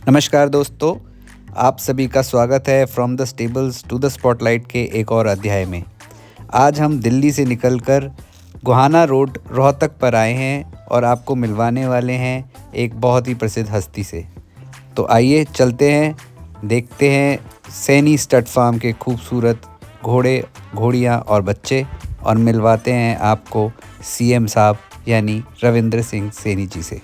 नमस्कार दोस्तों, आप सभी का स्वागत है from the stables to the spotlight के एक और अध्याय में। आज हम दिल्ली से निकलकर गोहाना रोड रोहतक पर आए हैं और आपको मिलवाने वाले हैं एक बहुत ही प्रसिद्ध हस्ती से। तो आइए चलते हैं, देखते हैं सैनी स्टड फार्म के खूबसूरत घोड़े, घोड़ियाँ और बच्चे और मिलवाते हैं आपको सीएम साहब यानी रविंद्र सिंह सैनी जी से।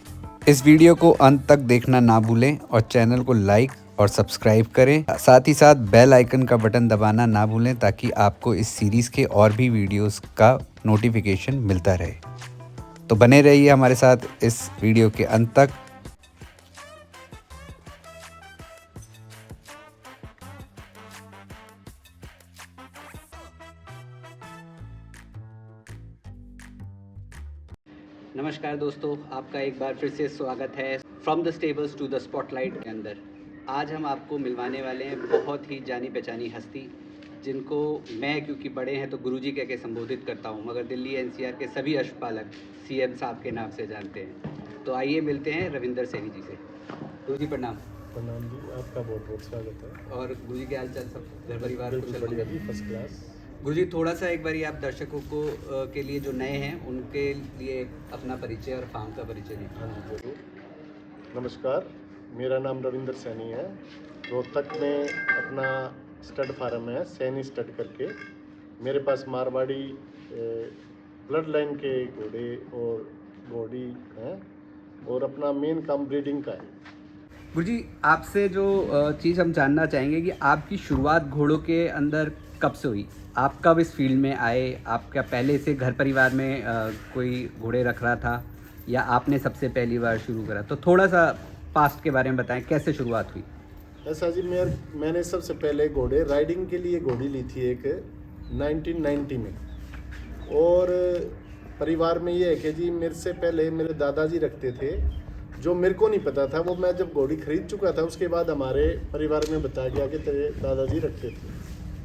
इस वीडियो को अंत तक देखना ना भूलें और चैनल को लाइक और सब्सक्राइब करें। साथ ही साथ बेल आइकन का बटन दबाना ना भूलें ताकि आपको इस सीरीज़ के और भी वीडियोस का नोटिफिकेशन मिलता रहे। तो बने रहिए हमारे साथ इस वीडियो के अंत तक। नमस्कार दोस्तों, आपका एक बार फिर से स्वागत है from the stables to the spotlight के अंदर। आज हम आपको मिलवाने वाले हैं बहुत ही जानी पहचानी हस्ती, जिनको मैं क्योंकि बड़े हैं तो गुरुजी कह के संबोधित करता हूं, मगर दिल्ली एनसीआर के सभी अश्वपालक सीएम साहब के नाम से जानते हैं। तो आइए मिलते हैं रविंद्र सैनी जी से। गुरुजी प्रणाम। प्रणाम जी, आपका बहुत बहुत स्वागत है। और गुरुजी के हाल चाल, सब घर परिवार बिल्कुल बढ़िया जी, फर्स्ट क्लास। गुरुजी थोड़ा सा एक बारी आप दर्शकों को के लिए जो नए हैं उनके लिए अपना परिचय और फार्म का परिचय दें। हाँ जी जरूर। नमस्कार, मेरा नाम रविंद्र सैनी है। रोहतक में अपना स्टड फार्म है सैनी स्टड करके। मेरे पास मारवाड़ी ब्लड लाइन के घोड़े और घोड़ी हैं और अपना मेन काम ब्रीडिंग का है। गुरुजी आपसे जो चीज़ हम जानना चाहेंगे कि आपकी शुरुआत घोड़ों के अंदर कब से हुई? आप कब इस फील्ड में आए? आपका पहले से घर परिवार में कोई घोड़े रख रहा था या आपने सबसे पहली बार शुरू करा? तो थोड़ा सा पास्ट के बारे में बताएं, कैसे शुरुआत हुई? ऐसा जी, मैंने सबसे पहले घोड़े राइडिंग के लिए घोड़ी ली थी एक 1990 में। और परिवार में ये है कि जी मेरे से पहले मेरे दादाजी रखते थे, जो मेरे को नहीं पता था। वो मैं जब घोड़ी खरीद चुका था उसके बाद हमारे परिवार में बताया गया कि तेरे दादाजी रखते थे।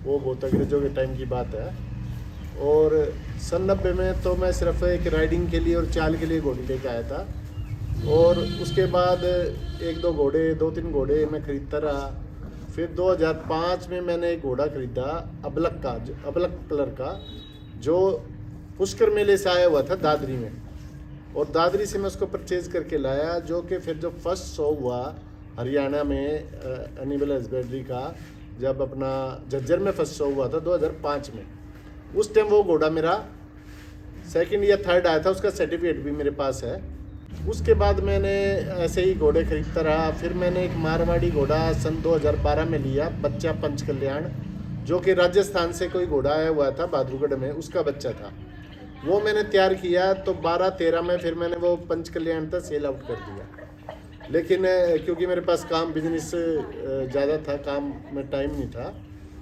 वो बहुत अंग्रेजों के टाइम की बात है। और सन 90 में तो मैं सिर्फ एक राइडिंग के लिए और चाल के लिए घोड़ी लेके आया था। और उसके बाद एक दो घोड़े, दो तीन घोड़े मैं खरीदता रहा। फिर 2005 में मैंने एक घोड़ा खरीदा अबलक का, अबलक कलर का, जो पुष्कर मेले से आया हुआ था दादरी में। और दादरी से मैं उसको परचेज करके लाया, जो कि फिर जो फर्स्ट शो हुआ हरियाणा में एनिमल हस्बेंड्री का, जब अपना झज्जर में फर्स्ट शो हुआ था 2005 में, उस टाइम वो घोड़ा मेरा सेकंड या थर्ड आया था। उसका सर्टिफिकेट भी मेरे पास है। उसके बाद मैंने ऐसे ही घोड़े खरीदता रहा। फिर मैंने एक मारवाड़ी घोड़ा सन 2012 में लिया, बच्चा पंच कल्याण, जो कि राजस्थान से कोई घोड़ा आया हुआ था बहादुरगढ़ में, उसका बच्चा था। वो मैंने तैयार किया तो 12-13 में फिर मैंने वो पंच कल्याण था सेल आउट कर दिया। लेकिन क्योंकि मेरे पास काम बिजनेस ज़्यादा था, काम में टाइम नहीं था,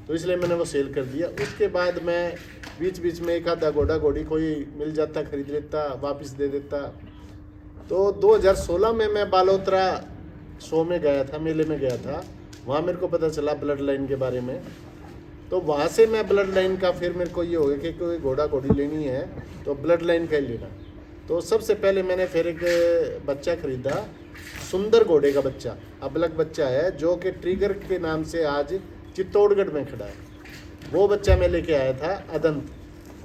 तो इसलिए मैंने वो सेल कर दिया। उसके बाद मैं बीच बीच में एक आधा घोड़ा घोड़ी कोई मिल जाता खरीद लेता, वापस दे देता। तो 2016 में मैं बालोतरा शो में गया था, मेले में गया था। वहाँ मेरे को पता चला ब्लड लाइन के बारे में। तो वहाँ से मैं ब्लड लाइन का, फिर मेरे को ये हो गया कि कोई घोड़ा घोड़ी लेनी है तो ब्लड लाइन का ही लेना। तो सबसे पहले मैंने फिर एक बच्चा खरीदा, सुंदर घोड़े का बच्चा, अबलक बच्चा है, जो कि ट्रिगर के नाम से आज चित्तौड़गढ़ में खड़ा है। वो बच्चा मैं लेके आया था अदंत।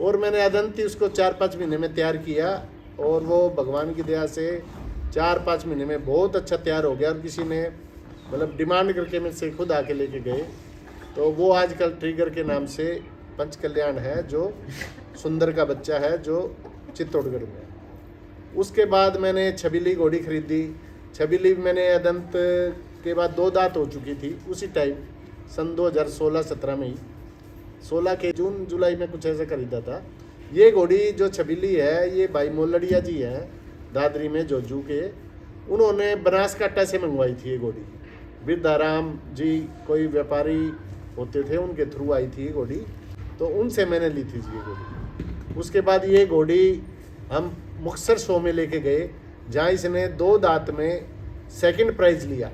और मैंने अदंत ही उसको 4-5 महीने में तैयार किया और वो भगवान की दया से 4-5 महीने में बहुत अच्छा तैयार हो गया। और किसी ने मतलब डिमांड करके मेरे से खुद आके लेके गए। तो वो आजकल ट्रिगर के नाम से पंच कल्याण है, जो सुंदर का बच्चा है, जो चित्तौड़गढ़ में है। उसके बाद मैंने छबीली घोड़ी खरीदी। छबीली मैंने अदंत के बाद 2 दांत हो चुकी थी उसी टाइम, सन 2016-17 में ही, 16 के जून जुलाई में कुछ ऐसा खरीदा था। ये घोड़ी जो छबीली है, ये भाई मोलड़िया जी हैं दादरी में जोजू के, उन्होंने बनासकांठा से मंगवाई थी ये घोड़ी। बिरदाराम जी कोई व्यापारी होते थे, उनके थ्रू आई थी ये घोड़ी, तो उनसे मैंने ली थी ये घोड़ी। उसके बाद ये घोड़ी हम मुक्तसर शो में लेके गए, जहाँ इसने 2 दांत में सेकंड प्राइज लिया।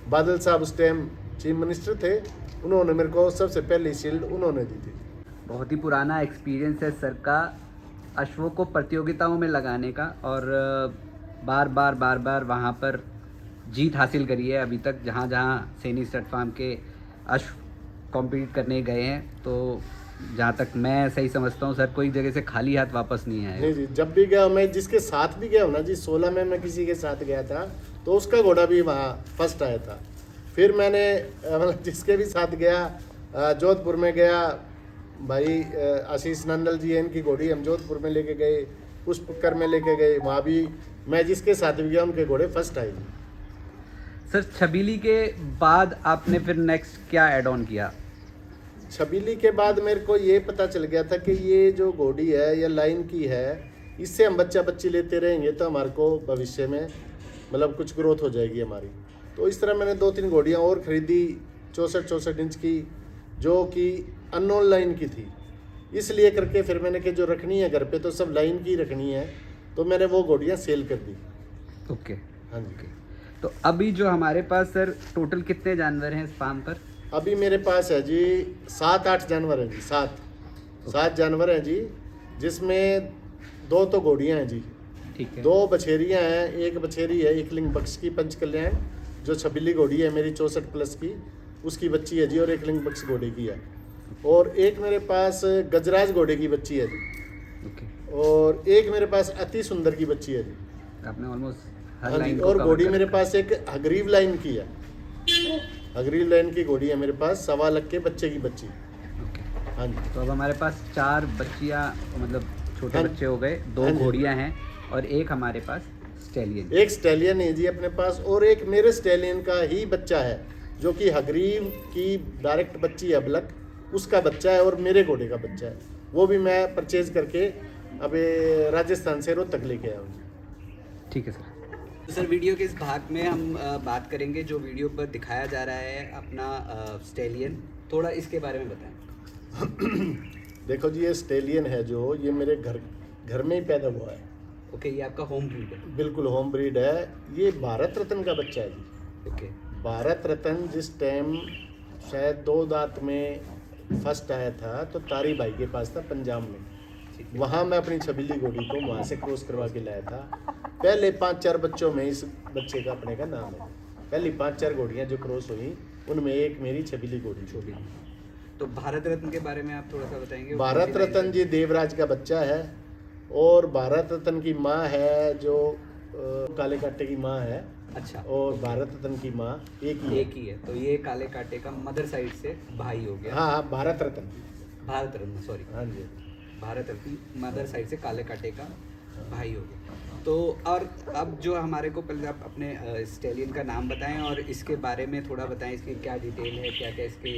बादल साहब उस टाइम चीफ मिनिस्टर थे, उन्होंने मेरे को सबसे पहली शील्ड उन्होंने दी थी। बहुत ही पुराना एक्सपीरियंस है सर का अश्वों को प्रतियोगिताओं में लगाने का, और बार बार वहाँ पर जीत हासिल करी है अभी तक, जहाँ जहाँ सैनी स्टड फार्म के अश्व कॉम्पीट करने गए हैं, तो जहाँ तक मैं सही समझता हूँ सर, कोई जगह से खाली हाथ वापस नहीं आएगा। नहीं जी, जब भी गया मैं जिसके साथ भी गया हूँ ना जी, 16 में मैं किसी के साथ गया था तो उसका घोड़ा भी वहाँ फर्स्ट आया था। फिर मैंने मतलब जिसके भी साथ गया, जोधपुर में गया भाई, आशीष नंदल जी है, इनकी घोड़ी हम जोधपुर में लेके गए, पुष्पकर में लेके गए, वहाँ भी मैं जिसके साथ भी गया उनके घोड़े फर्स्ट आए। सर छबीली के बाद आपने फिर नेक्स्ट क्या ऐड ऑन किया? छबीली के बाद मेरे को ये पता चल गया था कि ये जो घोड़ी है ये लाइन की है, इससे हम बच्चा बच्ची लेते रहेंगे तो हमारे को भविष्य में मतलब कुछ ग्रोथ हो जाएगी हमारी। तो इस तरह मैंने 2-3 घोड़ियाँ और ख़रीदी 64-64 इंच की, जो कि अननोन लाइन की थी। इसलिए करके फिर मैंने कि जो रखनी है घर पे तो सब लाइन की रखनी है, तो मैंने वो घोड़ियाँ सेल कर दी। ओके। हाँ जी। तो अभी जो हमारे पास सर टोटल कितने जानवर हैं इस फार्म पर? अभी मेरे पास है जी 7-8 जानवर हैं जी, 7 जानवर हैं जी, जिसमें 2 तो घोड़ियाँ हैं जी, ठीक है। 2 बछेरियाँ हैं। एक बछेरी है एकलिंग बक्स की पंचकल्याण, जो छबीली घोड़ी है मेरी 64 प्लस की, उसकी बच्ची है जी, और एकलिंग बक्स घोड़े की है। और एक मेरे पास गजराज घोड़े की बच्ची है जी, ओके। और एक मेरे पास अति सुंदर की बच्ची है जी। आपने ऑलमोस्ट हाँ हर जी, लाइन को और कवर घोड़ी कर मेरे रखा पास एक हगरीव लाइन की है, हगरीव लाइन की घोड़ी है मेरे पास, 1.25 लाख के बच्चे की बच्ची। है। ओके। हाँ जी। तो अब हमारे पास 4 बच्चियाँ, मतलब छोटे हाँ, बच्चे हो गए, 2 हाँ जी। घोड़ियाँ हैं और एक हमारे पास स्टैलियन। एक स्टैलियन है जी अपने पास, और एक मेरे स्टैलियन का ही बच्चा है, जो कि हगरीव की डायरेक्ट बच्ची है ब्लक, उसका बच्चा है, और मेरे घोड़े का बच्चा है। वो भी मैं परचेज करके अबे राजस्थान से रोहतक लेके आया हूँ। ठीक है सर। तो सर वीडियो के इस भाग में हम बात करेंगे जो वीडियो पर दिखाया जा रहा है अपना स्टैलियन, थोड़ा इसके बारे में बताएं। देखो जी, ये स्टैलियन है जो, ये मेरे घर में ही पैदा हुआ है। ओके, ये आपका होम ब्रीड है? बिल्कुल होम ब्रीड है। ये भारत रत्न का बच्चा है जी। ओके। भारत रत्न जिस टाइम शायद 2 दांत में फर्स्ट आया था तो तारी भाई के पास था पंजाब में, वहाँ मैं अपनी छबीली घोड़ी को वहाँ से क्रॉस करवा के लाया था। पहले 5-4 बच्चों में इस बच्चे का अपने का नाम है। पहली 5-4 घोड़ियाँ जो क्रॉस हुई उनमें एक मेरी छबीली घोड़ी छोड़ी। तो भारत रत्न के बारे में आप थोड़ा सा बताएंगे? भारत रत्न जी देवराज का बच्चा है, और भारत रत्न की माँ है जो काले काटे की माँ है। अच्छा। और भारत रत्न की माँ एक ही है। तो ये काले काटे का मदर साइड से भाई हो गया। हाँ, भारत रत्न। भारत रत्न, सॉरी। हाँ जी। भारत रत्न मदर साइड से काले काटे का भाई हो गया। तो और अब जो हमारे को पहले आप अपने स्टैलियन का नाम बताएं और इसके बारे में थोड़ा बताएं, इसकी क्या डिटेल है, क्या क्या इसके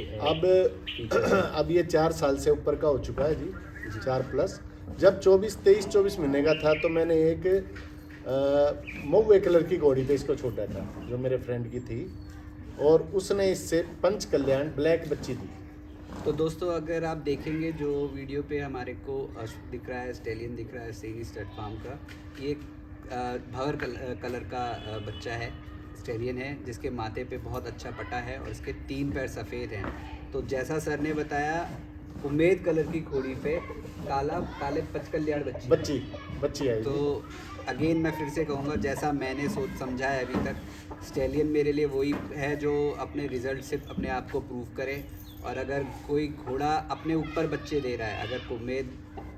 अब ये 4 साल से ऊपर का हो चुका है जी, 4 प्लस। जब 23-24 महीने का था तो मैंने एक महुए कलर की घोड़ी पे इसको छोड़ा था, जो मेरे फ्रेंड की थी, और उसने इससे पंच कल्याण ब्लैक बच्ची दी। तो दोस्तों अगर आप देखेंगे जो वीडियो पे हमारे को दिख रहा है, स्टैलियन दिख रहा है सैनी स्टड फार्म का, ये भंवर कलर का बच्चा है, स्टैलियन है, जिसके माथे पे बहुत अच्छा पटा है और इसके 3 पैर सफ़ेद हैं। तो जैसा सर ने बताया, उम्मीद कलर की घोड़ी पे काले पचकल्याण बच्ची आई। तो अगेन मैं फिर से कहूँगा, जैसा मैंने सोच समझा है अभी तक, स्टैलियन मेरे लिए वही है जो अपने रिज़ल्ट से अपने आप को प्रूव करे। और अगर कोई घोड़ा अपने ऊपर बच्चे दे रहा है, अगर उम्मीद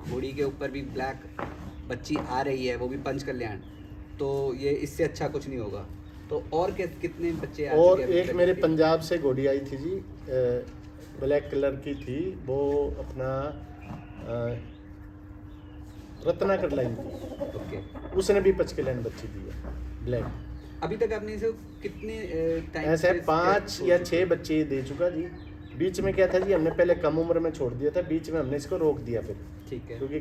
घोड़ी के ऊपर भी ब्लैक बच्ची आ रही है, वो भी पंच कल्याण, तो ये इससे अच्छा कुछ नहीं होगा। तो और कितने बच्चे आ और चुके हैं? एक मेरे पंजाब से घोड़ी आई थी जी, ब्लैक कलर की थी, वो अपना रत्नाकर लाइन की। ओके। उसने भी पचकल्याण बच्ची दी है ब्लैक। अभी तक आपने इसे कितने टाइम ऐसे 5 या 6 बच्चे दे चुका जी। बीच में क्या था जी, हमने पहले कम उम्र में छोड़ दिया था, बीच में हमने इसको रोक दिया फिर। ठीक है। क्योंकि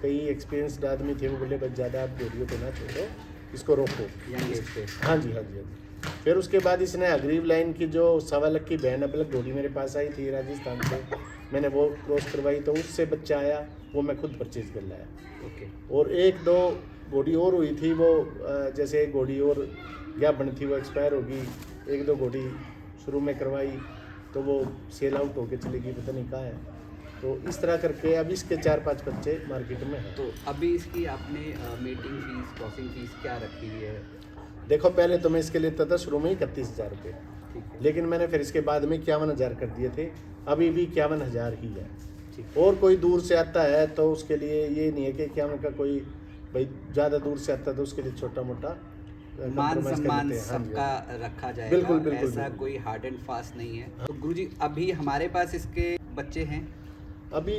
कई एक्सपीरियंसड आदमी थे, वो बोले बस ज़्यादा आप घोड़ियों को ना छोड़ो, इसको रोको यंग एज पे। हाँ जी। फिर उसके बाद इसने अग्रीव लाइन की जो 1.25 लाख की बैंड अबलक घोड़ी मेरे पास आई थी राजस्थान से, मैंने वो क्रॉस करवाई, तो उससे बच्चा आया, वो मैं खुद परचेज कर लाया। ओके। और 1-2 घोड़ी और हुई थी, वो जैसे एक घोड़ी और क्या बनी थी, वो एक्सपायर होगी। 1-2 घोड़ी शुरू में करवाई तो वो सेल आउट होके चली गई, पता नहीं कहाँ है। तो इस तरह करके अब इसके 4-5 बच्चे मार्केट में हैं। तो अभी इसकी आपने मीटिंग फीस, क्रॉसिंग फीस क्या रखी हुई है? देखो पहले तो मैं इसके लेता था शुरू में ही 31,000 रुपये, ठीक है। लेकिन मैंने फिर इसके बाद में 51,000 कर दिए थे। अभी भी 51,000 ही है। ठीक। और कोई दूर से आता है तो उसके लिए ये नहीं है कि 51 का कोई भाई ज़्यादा दूर से आता है तो उसके लिए छोटा मोटा मान compromise कर सम्मान लेते हैं। हाँ जी, सबका हाँ रखा जाएगा, बिल्कुल, बिल्कुल, ऐसा बिल्कुल। कोई हार्ड एंड फास्ट नहीं है। तो गुरुजी अभी हमारे पास इसके बच्चे हैं। अभी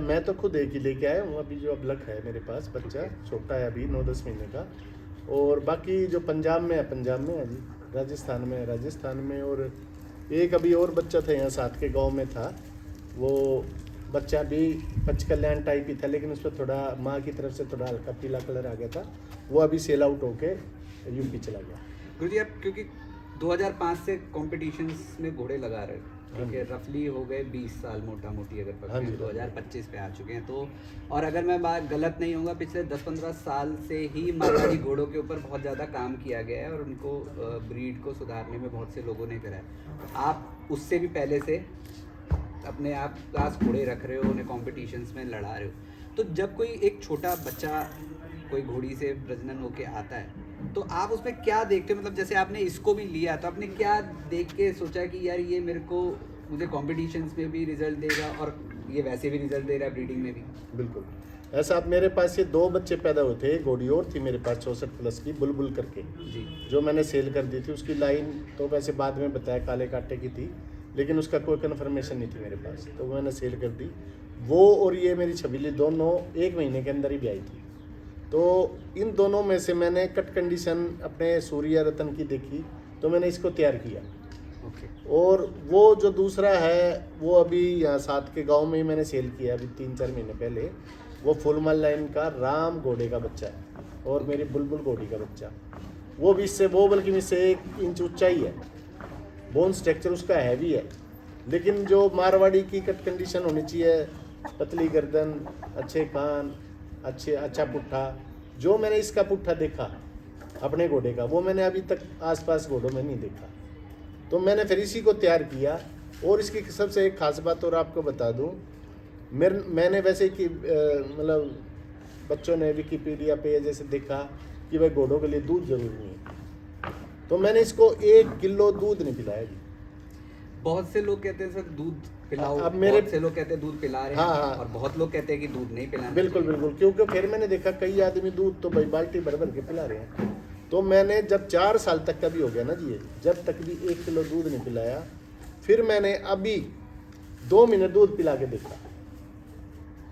मैं तो खुद एक ही लेके आया हूँ। अभी जो अबलक है मेरे पास बच्चा छोटा है, अभी 9-10 महीने का। और बाकी जो पंजाब में है पंजाब में है जी, राजस्थान में है राजस्थान में। और एक अभी और बच्चा था यहाँ साथ के गांव में था, वो बच्चा भी पंचकल्याण टाइप ही था, लेकिन उस पर थोड़ा माँ की तरफ से थोड़ा हल्का पीला कलर आ गया था। वो अभी सेल आउट होके यूपी चला गया। गुरुजी आप क्योंकि 2005 से कॉम्पिटिशन्स में घोड़े लगा रहे हो, ठीक है, रफली हो गए 20 साल मोटा मोटी अगर हाँ जी, पकड़ें, 2025 पे आ चुके हैं। तो और अगर मैं बात गलत नहीं होगा, पिछले 10-15 साल से ही मारवाड़ी घोड़ों के ऊपर बहुत ज़्यादा काम किया गया है और उनको ब्रीड को सुधारने में बहुत से लोगों ने करा है। आप उससे भी पहले से अपने आप पास घोड़े रख रहे हो, उन्हें कॉम्पिटिशन्स में लड़ा रहे हो। तो जब कोई एक छोटा बच्चा कोई घोड़ी से प्रजनन होके आता है तो आप उसमें क्या देखते हो? मतलब जैसे आपने इसको भी लिया तो आपने क्या देख के सोचा कि यार ये मुझे कॉम्पिटिशन्स में भी रिजल्ट देगा और ये वैसे भी रिजल्ट दे रहा है ब्रीडिंग में भी। बिल्कुल ऐसा। अब मेरे पास ये 2 बच्चे पैदा हुए थे। एक घोड़ी और थी मेरे पास 64 प्लस की बुलबुल करके, जी। जो मैंने सेल कर दी थी। उसकी लाइन तो वैसे बाद में बताया काले कांटे की थी, लेकिन उसका कोई कन्फर्मेशन नहीं थी मेरे पास, तो मैंने सेल कर दी। वो और ये मेरी छबीली दोनों 1 महीने के अंदर ही ब्याई थी। तो इन दोनों में से मैंने कट कंडीशन अपने सूर्य रतन की देखी तो मैंने इसको तैयार किया। ओके। और वो जो दूसरा है वो अभी यहाँ साथ के गांव में ही मैंने सेल किया अभी 3-4 महीने पहले। वो फुलमल लाइन का राम घोड़े का बच्चा है और मेरी बुलबुल घोड़ी का बच्चा। वो भी इससे वो बल्कि मुझसे 1 इंच ऊंचा ही है, बोन स्ट्रक्चर उसका हैवी है। लेकिन जो मारवाड़ी की कट कंडीशन होनी चाहिए, पतली गर्दन, अच्छे कान, अच्छा पुट्ठा, जो मैंने इसका पुट्ठा देखा अपने घोड़े का वो मैंने अभी तक आसपास घोड़ों में नहीं देखा। तो मैंने फिर इसी को तैयार किया। और इसकी सबसे एक खास बात और आपको बता दूं, मैंने वैसे कि मतलब बच्चों ने विकिपीडिया पे जैसे देखा कि भाई घोड़ों के लिए दूध जरूरी नहीं है, तो मैंने इसको 1 किलो दूध नहीं पिलाया जी। बहुत से लोग कहते हैं सर दूध पिलाओ, अब मेरे बहुत से लोग कहते हैं दूध पिला रहे हैं, हाँ, हाँ। और बहुत लोग कहते हैं कि दूध नहीं पिलाना बिल्कुल चाहिए। बिल्कुल, क्योंकि फिर मैंने देखा कई आदमी दूध तो भाई बाल्टी भर भर के पिला रहे हैं। तो मैंने जब 4 साल तक का भी हो गया ना जी, जब तक भी 1 किलो दूध नहीं पिलाया, फिर मैंने अभी 2 महीने दूध पिला के देखा।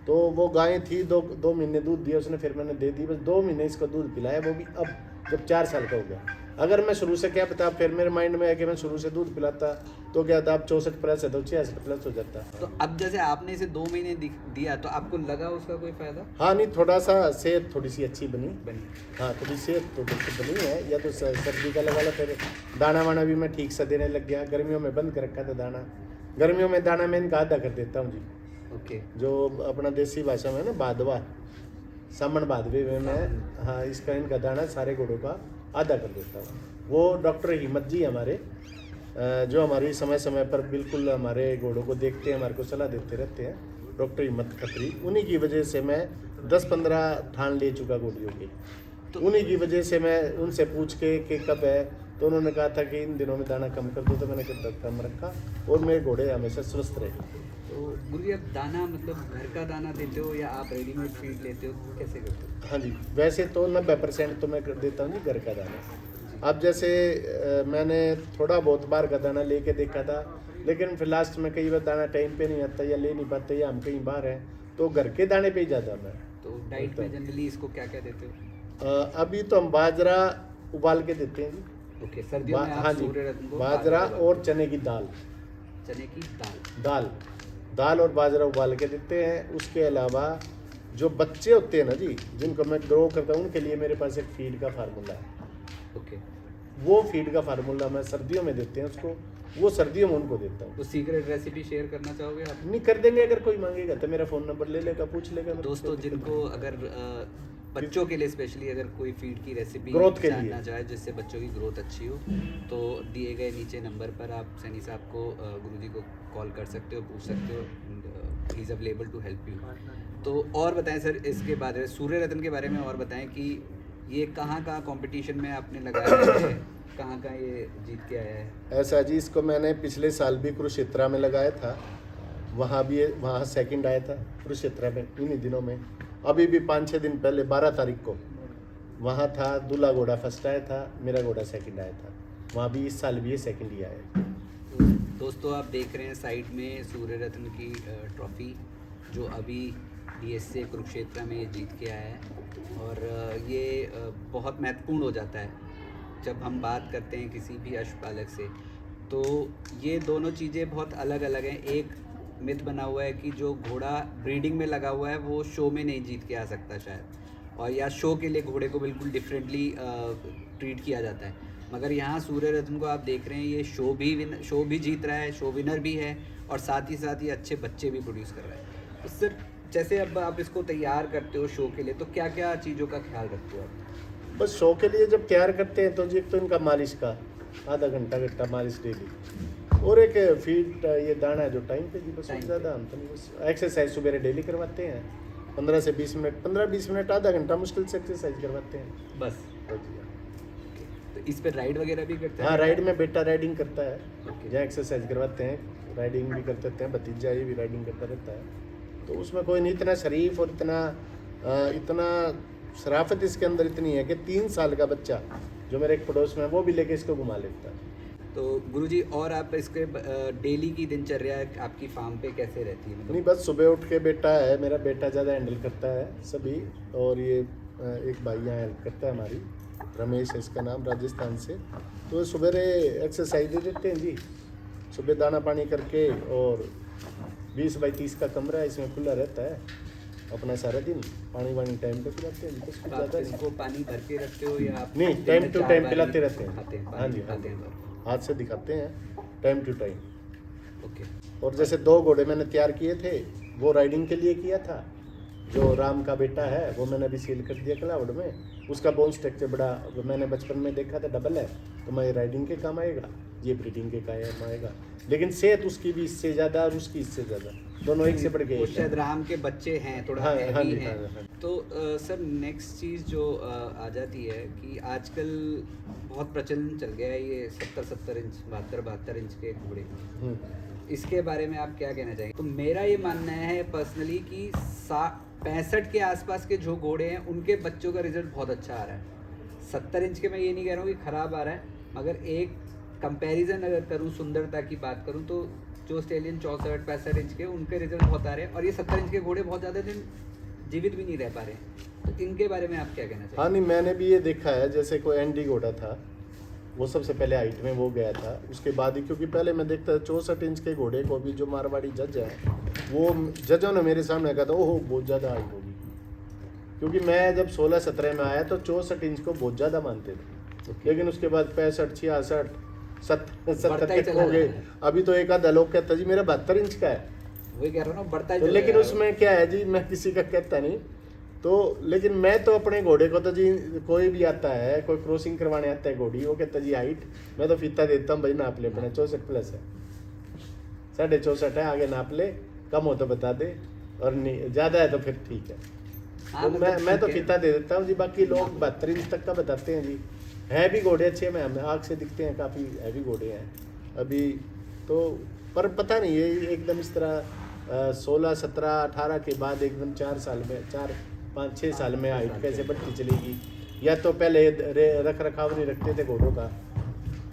तो वो गाय थी, 2 महीने दूध दिया उसने, फिर मैंने दे दी। बस 2 महीने इसको दूध पिलाया, वो भी अब जब 4 साल का हो गया। अगर मैं शुरू से क्या पता, फिर मेरे माइंड में है कि मैं शुरू से दूध पिलाता तो क्या था, अब 64 प्लस है तो 66 प्लस हो जाता। तो अब जैसे आपने इसे 2 महीने दिया तो आपको लगा उसका कोई फायदा हाँ नहीं, थोड़ा सा सेहत थोड़ी सी अच्छी बनी। बनी? हाँ थोड़ी सेहत तो बिल्कुल बनी है। या तो सर्दी का लगा लो, फिर दाना वाना भी मैं ठीक सा देने लग गया। गर्मियों में बंद कर रखा था दाना, गर्मियों में दाना मैं इनका आधा कर देता हूँ जी। ओके। जो अपना देसी भाषा में ना बादवा, सामन बादवे में मैं, हाँ इसका इनका दाना सारे घोड़ों का आधा कर देता हूँ। वो डॉक्टर हिम्मत जी हमारे, जो हमारी समय समय पर बिल्कुल हमारे घोड़ों को देखते हैं, हमारे को सलाह देते रहते हैं, डॉक्टर हिम्मत खत्री। उन्हीं की वजह से मैं 10-15 ठान ले चुका घोड़ियों की। तो उन्हीं की वजह से मैं उनसे पूछ के कि कब है, तो उन्होंने कहा था कि इन दिनों में दाना कम कर दो, तो मैंने कम रखा और मेरे घोड़े हमेशा स्वस्थ रहे। तो गुरुजी अब दाना मतलब घर का दाना देते हो या आप रेडीमेड फीड लेते हो, कैसे करते हो? हाँ जी, वैसे तो 90% तो मैं कर देता हूँ जी घर का दाना। अब जैसे मैंने थोड़ा बहुत बार का दाना लेके देखा था, लेकिन फिर लास्ट में कई बार दाना टाइम पे नहीं आता या ले नहीं पाते या हम कहीं बाहर हैं, तो घर के दाने पे ही ज़्यादा मैं। तो डाइट में जनरली इसको क्या क्या देते हो? अभी तो हम बाजरा उबाल के देते हैं जी। ओके, सर्दियों में हाँ आप जी, सूर्य रत्न को बाजरा उबाल- और चने की दाल, चने की दाल। दाल दाल और बाजरा उबाल के देते हैं। उसके अलावा जो बच्चे होते हैं ना जी, जिनको मैं ग्रो करता हूँ, उनके लिए मेरे पास एक फीड का फार्मूला है। ओके। वो फीड का फार्मूला मैं सर्दियों में देते हैं उसको, वो सर्दियों में उनको देता हूँ। तो सीक्रेट रेसिपी शेयर करना चाहोगे आप? नहीं कर देंगे, अगर कोई मांगेगा तो मेरा फ़ोन नंबर ले लेगा, पूछ लेगा। दोस्तों जिनको अगर बच्चों के लिए स्पेशली अगर कोई फीड की रेसिपी ग्रोथ के लिए जानना चाहे जिससे बच्चों की ग्रोथ अच्छी हो, तो दिए गए नीचे नंबर पर आप सैनी साहब को, गुरुजी को कॉल कर सकते हो, पूछ सकते हो। He is available to help you. तो और बताएं सर, इसके बाद सूर्य रत्न के बारे में और बताएं कि ये कहाँ कहाँ कंपटीशन में आपने लगाया है, कहाँ कहाँ ये जीत के आया है? ऐसा जी, इसको मैंने पिछले साल भी कुरुक्षेत्रा में लगाया था, वहाँ सेकंड आया था कुरुक्षेत्रा में इन्हीं दिनों में। अभी भी 5-6 दिन पहले 12 तारीख को वहाँ था, दूल्हा घोड़ा फर्स्ट आया था, मेरा घोड़ा सेकंड आया था। वहाँ भी इस साल भी ये सेकंड ही आया है। तो दोस्तों आप देख रहे हैं साइड में सूर्य रत्न की ट्रॉफी जो अभी DSA कुरुक्षेत्र में ये जीत के आया है। और ये बहुत महत्वपूर्ण हो जाता है जब हम बात करते हैं किसी भी अश्वपालक से। तो ये दोनों चीज़ें बहुत अलग अलग हैं। एक मिथ बना हुआ है कि जो घोड़ा ब्रीडिंग में लगा हुआ है वो शो में नहीं जीत के आ सकता शायद, और या शो के लिए घोड़े को बिल्कुल डिफरेंटली ट्रीट किया जाता है। मगर यहाँ सूर्य रत्न को आप देख रहे हैं, ये शो भी जीत रहा है, शो विनर भी है, और साथ ही ये अच्छे बच्चे भी प्रोड्यूस कर रहा है। तो सर जैसे अब आप इसको तैयार करते हो शो के लिए, तो क्या क्या चीज़ों का ख्याल रखते हो आप? बस शो के लिए जब तैयार करते हैं तो जी, एक तो इनका मालिश का आधा घंटा मालिश डेली, और एक फीड ये दाना जो टाइम पे जी, बस ज़्यादा हम तो नहीं, बस एक्सरसाइज सुबह डेली करवाते हैं 15 से 20 मिनट, 15-20 मिनट, आधा घंटा मुश्किल से एक्सरसाइज करवाते हैं बस। तो जी। तो इस पर राइड वगैरह भी करते हैं? हाँ, राइड में बेटा राइडिंग करता है, जहाँ एक्सरसाइज करवाते हैं राइडिंग भी करते रहते हैं, भतीजा ये भी राइडिंग करता रहता है। तो उसमें कोई नहीं, इतना शरीफ और इतना शराफत इसके अंदर इतनी है कि 3 साल का बच्चा जो मेरे एक पड़ोस में है वो भी लेके इसको घुमा लेता है। तो गुरुजी, और आप इसके डेली की दिनचर्या आपकी फार्म पे कैसे रहती है? नहीं, बस सुबह उठ के बेटा है, मेरा बेटा ज़्यादा हैंडल करता है सभी, और ये एक भाई यहाँ हेल्प करता है, हमारी रमेश है इसका नाम, राजस्थान से। तो सवेरे एक्सरसाइज दे देते हैं जी, सुबह दाना पानी करके, और 20 बाई 30 का कमरा है, इसमें खुला रहता है अपना सारा दिन, पानी वानी टाइम पे पिलाते हैं। कुछ ज़्यादा इसको पानी भर के रखते हो या आप नहीं, टाइम टू टाइम पिलाते रहते हैं। हाँ जी, खाते हैं? हाथ से दिखाते हैं टाइम टू टाइम। ओके। और जैसे 2 घोड़े मैंने तैयार किए थे, वो राइडिंग के लिए किया था। जो राम का बेटा है वो मैंने अभी सेल कर दिया क्लाउड में, उसका बोन स्ट्रक्चर बड़ा मैंने बचपन में देखा था, डबल है, तो मैं राइडिंग के काम आएगा, ये ब्रीडिंग के काम आएगा। लेकिन सेहत उसकी भी इससे ज़्यादा और उसकी इससे ज़्यादा, दोनों एक से बढ़ के। शायद राम के बच्चे हैं, थोड़ा हाँ, हैवी हाँ, हैं। हाँ। तो सर नेक्स्ट चीज़ जो आ जाती है कि आजकल बहुत प्रचलन चल गया है ये 70-70 इंच 72-72 इंच के घोड़े। इसके बारे में आप क्या कहना चाहेंगे? तो मेरा ये मानना है पर्सनली कि 65 के आसपास के जो घोड़े हैं उनके बच्चों का रिजल्ट बहुत अच्छा आ रहा है। 70 इंच के मैं ये नहीं कह रहा हूँ कि ख़राब आ रहा है, मगर एक कंपैरिजन अगर करूँ, सुंदरता की बात करूँ, तो जो स्टेलियन 64-65 इंच के उनके रिजल्ट बहुत आ रहे हैं, और ये 70 इंच के घोड़े बहुत ज़्यादा दिन जीवित भी नहीं रह पा रहे हैं। तो इनके बारे में आप क्या कहना चाहिए? हाँ, नहीं, मैंने भी ये देखा है, जैसे कोई एंडी घोड़ा था, वो सबसे पहले हाइट में वो गया था, उसके बाद ही, क्योंकि पहले मैं देखता था 64 इंच के घोड़े को भी, जो मारवाड़ी जज है, वो जजों ने मेरे सामने कहा था ओहो बहुत ज़्यादा हाइट होगी, क्योंकि मैं जब 16-17 में आया तो 64 इंच को बहुत ज़्यादा मानते थे। लेकिन उसके बाद 65, 66, 70 तक हो गए। अभी तो एक आधा लोग कहता जी मेरा 72 इंच का है, वही कह रहा हूँ ना, बढ़ता ही तो लेकिन उसमें क्या है जी, मैं किसी का कहता नहीं तो, लेकिन मैं तो अपने घोड़े को तो जी, कोई भी आता है, कोई क्रॉसिंग करवाने आता है घोड़ी, वो कहता जी हाइट, मैं तो फीता देता हूँ भाई, नाप ले अपने 64 प्लस है, 64.5 है, आगे नाप ले, कम हो तो बता दे, और नहीं ज़्यादा है तो फिर ठीक है। हाँ, तो मतलब मैं तो ठीक है। फीता दे देता हूँ जी, बाकी लोग 72 इंच तक का बताते हैं जी। है भी घोड़े अच्छे, में हमें आँख से दिखते हैं, काफ़ी हैवी घोड़े हैं अभी तो, पर पता नहीं ये एकदम इस तरह 16, 17, 18 के बाद एकदम 4 साल में, 4, 5, 6 साल में हाइट कैसे बढ़ती चलेगी। या तो पहले रख रखाव नहीं रखते थे घोड़ों का,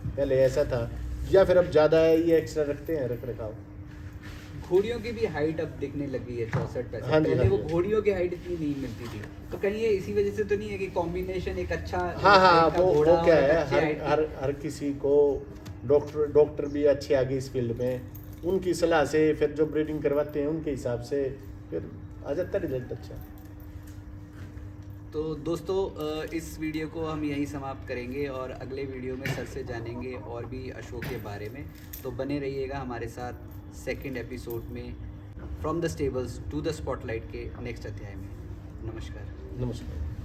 पहले ऐसा था, या फिर अब ज़्यादा है ये एक्स्ट्रा रखते हैं रख रखाव। घोड़ियों की भी हाइट अब दिखने लगी है 64-65। हाँ जी, पहले हाँ वो जी। घोड़ियों की हाइट इतनी नहीं मिलती थी, तो कहीं ये इसी वजह से तो नहीं है कि कॉम्बिनेशन एक अच्छा हाँ, height का वो घोड़ा क्या और है, अच्छी height की- हर किसी को डॉक्टर भी अच्छे आ गए इस फील्ड में, उनकी सलाह से फिर जो ब्रीडिंग करवाते हैं उनके हिसाब से फिर आ जाता रिजल्ट अच्छा। तो दोस्तों इस वीडियो को हम यहीं समाप्त करेंगे, और अगले वीडियो में सर से जानेंगे और भी अशोक के बारे में। तो बने रहिएगा हमारे साथ सेकंड एपिसोड में from the stables to the spotlight के नेक्स्ट अध्याय में। नमस्कार। नमस्कार।